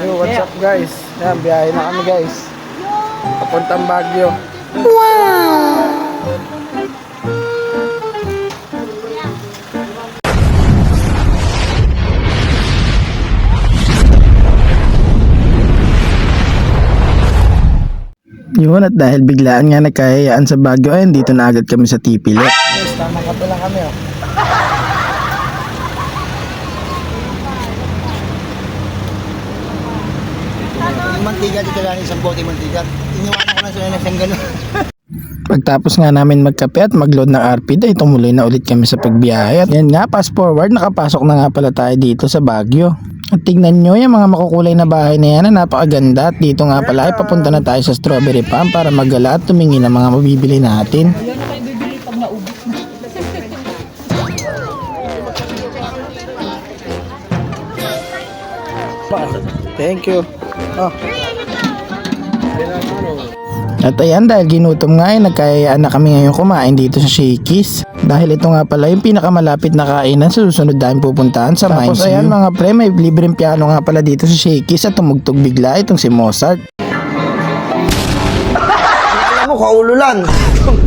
Yo, what's up guys? Yan, biyahe na kami guys. Papuntang Baguio. Yun, at dahil biglaan nga nagkayayaan sa Baguio, ayun, dito na agad kami sa Tipile. Guys, tamang kape lang kami oh. Yung mantika, dito lang isang bote mantika. Iniwanan ko lang sa siyang gano'n. Pagtapos nga namin magkape at magload ng RP, ay tumuloy na ulit kami sa pagbiyahe. At yan nga, fast forward, nakapasok na nga pala tayo dito sa Baguio. At tignan nyo yung mga makukulay na bahay na yan na napakaganda. At dito nga pala ay papunta na tayo sa strawberry farm para maggala at tumingin ng mga mabibili natin. Yan na kayo bibili pag naubos na. Thank you. Oh. At ayan, dahil ginutom nga ay nagkayayaan na kami ngayon kumain dito sa Shakey's. Dahil ito nga pala yung pinakamalapit na kainan sa susunod dahil pupuntahan sa Mines. Tapos ayan mga pre, may libreng piano nga pala dito sa Shakey's at tumugtog bigla itong si Mozart. Alam mo, kaululan,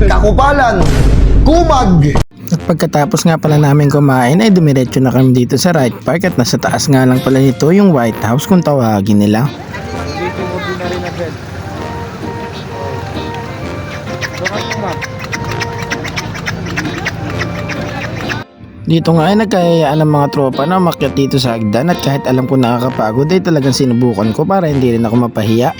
kakupalan, kumag. At pagkatapos nga pala namin kumain ay dumiretso na kami dito sa Right Park at nasa taas nga lang pala nito yung White House kung tawagin nila. Dito nga ay nagkayayaan ng mga tropa na umakyat dito sa hagdan at kahit alam ko nakakapagod ay talagang sinubukan ko para hindi rin ako mapahiya.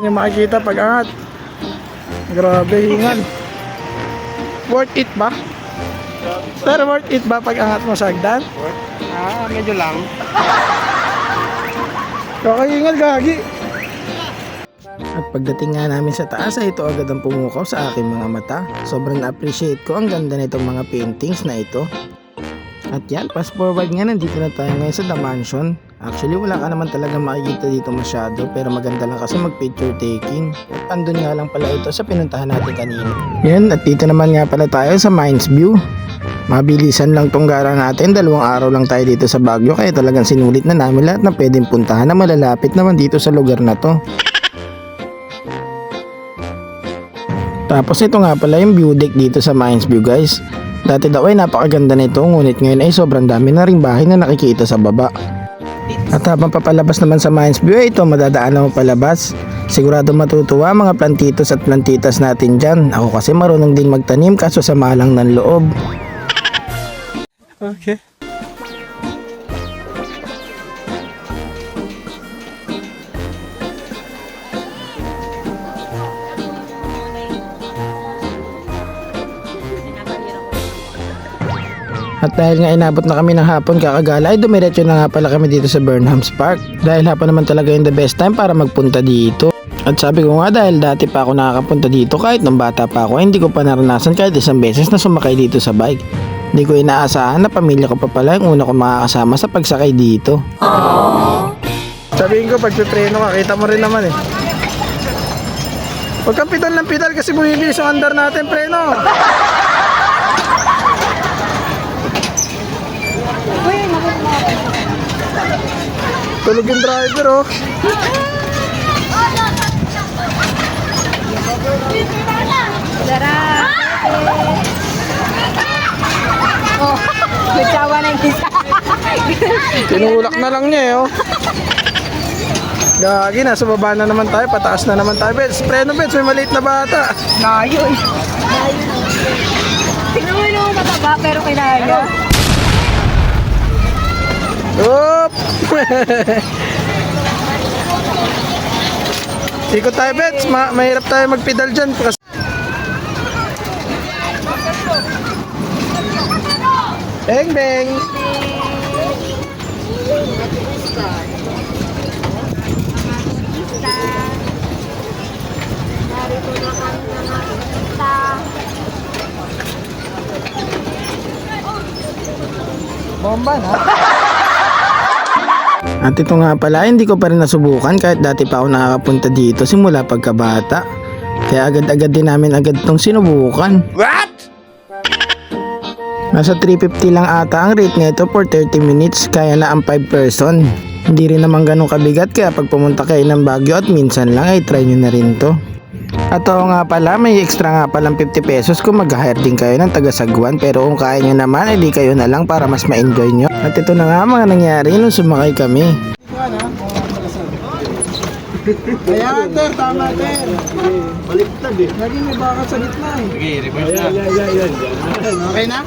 Yung makikita pag angat. Grabe hingal. Worth it ba? Pero worth it ba pag angat mo sa hagdan? Medyo lang. Kakahingal gagi. At pagdating nga namin sa taas ay ito agad ang pumukaw sa aking mga mata. Sobrang na-appreciate ko ang ganda nitong mga paintings na ito. At yan, fast forward nga, nandito na tayo ngayon sa The Mansion. Actually wala ka naman talaga makikita dito masyado, pero maganda lang kasi mag picture taking. At andun nga lang pala ito sa pinuntahan natin kanina. Yan, at dito naman nga pala tayo sa Mines View. Mabilisan lang tong gara natin, 2 araw lang tayo dito sa Baguio, kaya talagang sinulit na namin lahat na pwedeng puntahan na malalapit naman dito sa lugar na to. Tapos ito nga pala yung view deck dito sa Mines View guys. Dati daw ay napakaganda nito, ngunit ngayon ay sobrang dami na ring bahay na nakikita sa baba. At habang papalabas naman sa Mines View, ito madadaan mo palabas. Sigurado matutuwa mga plantitos at plantitas natin dyan. Ako kasi marunong din magtanim kaso sama lang ng loob. Okay. At dahil nga inabot na kami ng hapon kakagala ay dumiretso na nga pala kami dito sa Burnham's Park. Dahil hapon naman talaga yung the best time para magpunta dito. At sabi ko nga dahil dati pa ako nakakapunta dito kahit nung bata pa ako, hindi ko pa naranasan kahit isang beses na sumakay dito sa bike. Hindi ko inaasahan na pamilya ko pa pala yung una ko makakasama sa pagsakay dito. Sabihin ko pagpipreno ka, kita mo rin naman eh. Huwag kang pidal ng pidal kasi bumibilis yung andar natin, preno. Tulog yung driver oh. Dara! Oh, nagsawa na yung isa. Tinulak na lang niya eh oh. Gagi, nasa baba na naman tayo, pataas na naman tayo. Bets, preno Bets, may maliit na bata. Layo eh. Tingnan mo yung mataba pero kinaya. Oop! Ikot tayo Bets, mahirap tayo magpedal dyan. Beng, beng. Bomba na. At ito nga pala, hindi ko pa rin nasubukan kahit dati pa ako nakakapunta dito simula pagkabata. Kaya agad-agad din namin itong sinubukan. What? Nasa 350 lang ata ang rate nito for 30 minutes, kaya na ang 5 person. Hindi rin naman ganun kabigat, kaya pag pumunta kayo ng Baguio at minsan lang ay try nyo na rin to. At oo nga pala, may extra nga palang 50 pesos kung mag-hire din kayo ng taga-Sagwan, pero kung kaya nyo naman, edi kayo na lang para mas ma-enjoy nyo. At ito na nga mga nangyari nung sumakay kami. Ayan, ter, tama, ter. Baliktad eh. Laging may bakal sa gitna eh. Sige, reverse na. Okay na?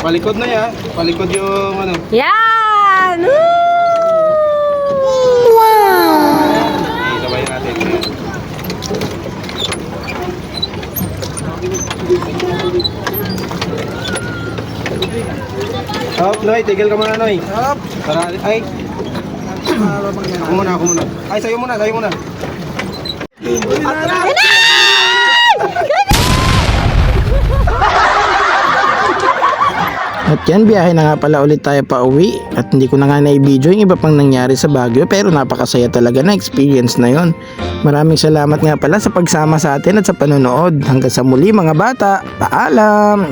Palikod na ya. Palikod yung ano. Yan! Okay, sabay natin. Hop, Noy. Tigil ka muna, Noy. Hop! Tara, ay. Ako muna, ako muna. Ay, sayo muna, sayo muna. At yan, biyahe na nga pala ulit tayo pa uwi. At hindi ko na nga na-video yung iba pang nangyari sa Baguio, pero napakasaya talaga na experience na yon. Maraming salamat nga pala sa pagsama sa atin at sa panonood. Hanggang sa muli mga bata, paalam!